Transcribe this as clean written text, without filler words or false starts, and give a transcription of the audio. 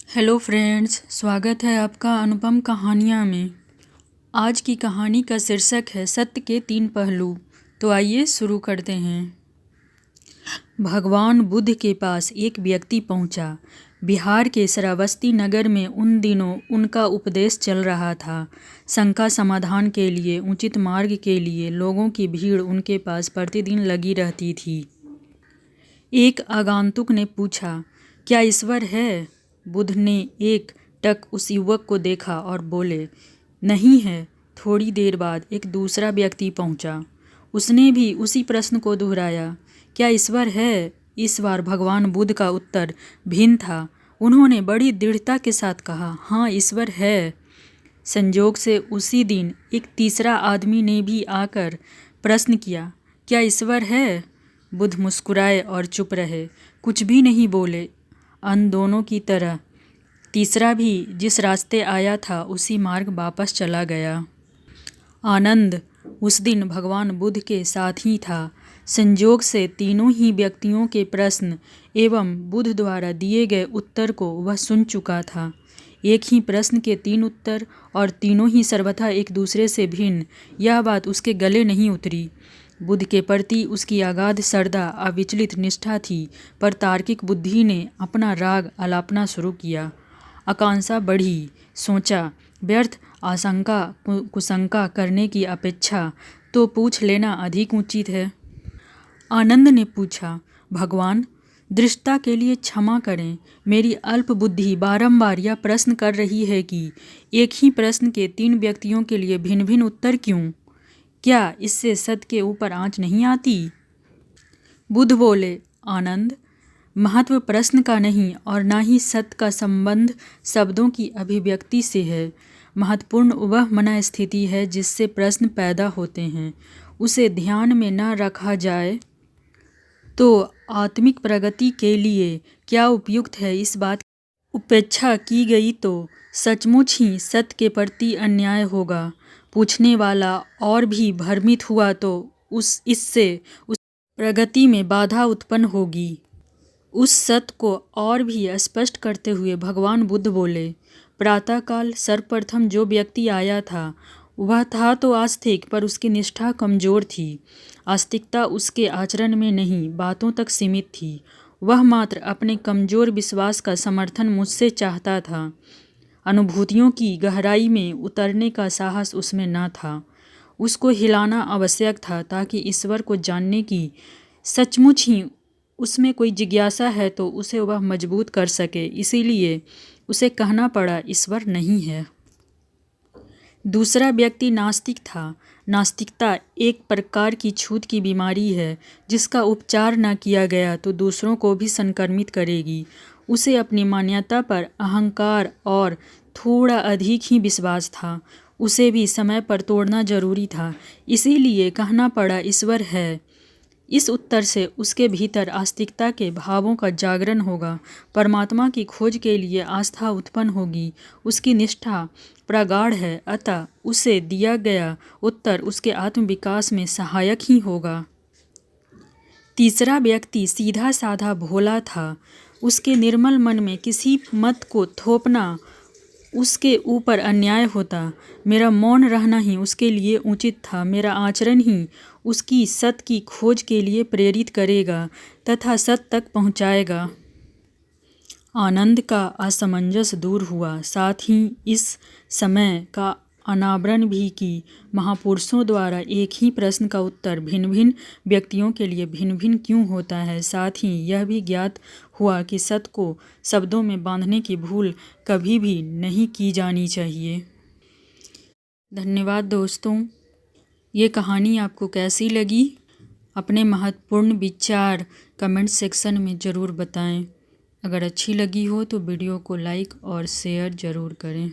Hello friends, स्वागत है आपका अनुपम कहानियाँ में। आज की कहानी का शीर्षक है सत्य के 3 पहलू। तो आइए शुरू करते हैं। भगवान बुद्ध के पास एक व्यक्ति पहुंचा। बिहार के श्रावस्ती नगर में उन दिनों उनका उपदेश चल रहा था। शंका समाधान के लिए, उचित मार्ग के लिए लोगों की भीड़ उनके पास प्रतिदिन लगी रहती थी। एक आगंतुक ने पूछा, क्या ईश्वर है? बुद्ध ने एक टक उस युवक को देखा और बोले, नहीं है। थोड़ी देर बाद एक दूसरा व्यक्ति पहुंचा। उसने भी उसी प्रश्न को दोहराया, क्या ईश्वर है? इस बार भगवान बुद्ध का उत्तर भिन्न था। उन्होंने बड़ी दृढ़ता के साथ कहा, हाँ, ईश्वर है। संयोग से उसी दिन एक तीसरा आदमी ने भी आकर प्रश्न किया, क्या ईश्वर है? बुद्ध मुस्कुराए और चुप रहे, कुछ भी नहीं बोले। अन दोनों की तरह तीसरा भी जिस रास्ते आया था उसी मार्ग वापस चला गया। आनंद उस दिन भगवान बुद्ध के साथ ही था। संयोग से तीनों ही व्यक्तियों के प्रश्न एवं बुद्ध द्वारा दिए गए उत्तर को वह सुन चुका था। एक ही प्रश्न के 3 उत्तर और तीनों ही सर्वथा एक दूसरे से भिन्न, यह बात उसके गले नहीं उतरी। बुद्ध के प्रति उसकी अगाध श्रद्धा, अविचलित निष्ठा थी, पर तार्किक बुद्धि ने अपना राग आलापना शुरू किया। आकांक्षा बढ़ी। सोचा, व्यर्थ आशंका कुशंका करने की अपेक्षा तो पूछ लेना अधिक उचित है। आनंद ने पूछा, भगवान, दृष्टता के लिए क्षमा करें। मेरी अल्प बुद्धि बारंबार यह प्रश्न कर रही है कि एक ही प्रश्न के 3 व्यक्तियों के लिए भिन्न भिन्न उत्तर क्यों? क्या इससे सत्य के ऊपर आंच नहीं आती? बुद्ध बोले, आनंद, महत्व प्रश्न का नहीं और ना ही सत्य का संबंध शब्दों की अभिव्यक्ति से है। महत्वपूर्ण वह मन स्थिति है जिससे प्रश्न पैदा होते हैं। उसे ध्यान में न रखा जाए तो आत्मिक प्रगति के लिए क्या उपयुक्त है, इस बात की उपेक्षा की गई तो सचमुच ही सत्य के प्रति अन्याय होगा। पूछने वाला और भी भ्रमित हुआ तो इससे उस प्रगति में बाधा उत्पन्न होगी। उस सत्य को और भी स्पष्ट करते हुए भगवान बुद्ध बोले, प्रातःकाल सर्वप्रथम जो व्यक्ति आया था वह था तो आस्तिक, पर उसकी निष्ठा कमजोर थी। आस्तिकता उसके आचरण में नहीं, बातों तक सीमित थी। वह मात्र अपने कमजोर विश्वास का समर्थन मुझसे चाहता था। अनुभूतियों की गहराई में उतरने का साहस उसमें न था। उसको हिलाना आवश्यक था ताकि ईश्वर को जानने की सचमुच ही उसमें कोई जिज्ञासा है तो उसे वह मजबूत कर सके। इसीलिए उसे कहना पड़ा, ईश्वर नहीं है। दूसरा व्यक्ति नास्तिक था। नास्तिकता एक प्रकार की छूत की बीमारी है जिसका उपचार न किया गया तो दूसरों को भी संक्रमित करेगी। उसे अपनी मान्यता पर अहंकार और थोड़ा अधिक ही विश्वास था। उसे भी समय पर तोड़ना जरूरी था। इसीलिए कहना पड़ा, ईश्वर है। इस उत्तर से उसके भीतर आस्तिकता के भावों का जागरण होगा। परमात्मा की खोज के लिए आस्था उत्पन्न होगी। उसकी निष्ठा प्रगाढ़ है, अतः उसे दिया गया उत्तर उसके आत्मविकास में सहायक ही होगा। तीसरा व्यक्ति सीधा साधा भोला था। उसके निर्मल मन में किसी मत को थोपना उसके ऊपर अन्याय होता। मेरा मौन रहना ही उसके लिए उचित था। मेरा आचरण ही उसकी सत्य की खोज के लिए प्रेरित करेगा तथा सत्य तक पहुंचाएगा। आनंद का असमंजस दूर हुआ। साथ ही इस समय का अनावरण भी कि महापुरुषों द्वारा एक ही प्रश्न का उत्तर भिन्न भिन्न व्यक्तियों के लिए भिन्न भिन्न क्यों होता है। साथ ही यह भी ज्ञात हुआ कि सत्य को शब्दों में बांधने की भूल कभी भी नहीं की जानी चाहिए। धन्यवाद दोस्तों। ये कहानी आपको कैसी लगी? अपने महत्वपूर्ण विचार कमेंट सेक्शन में ज़रूर बताएं। अगर अच्छी लगी हो तो वीडियो को लाइक और शेयर ज़रूर करें।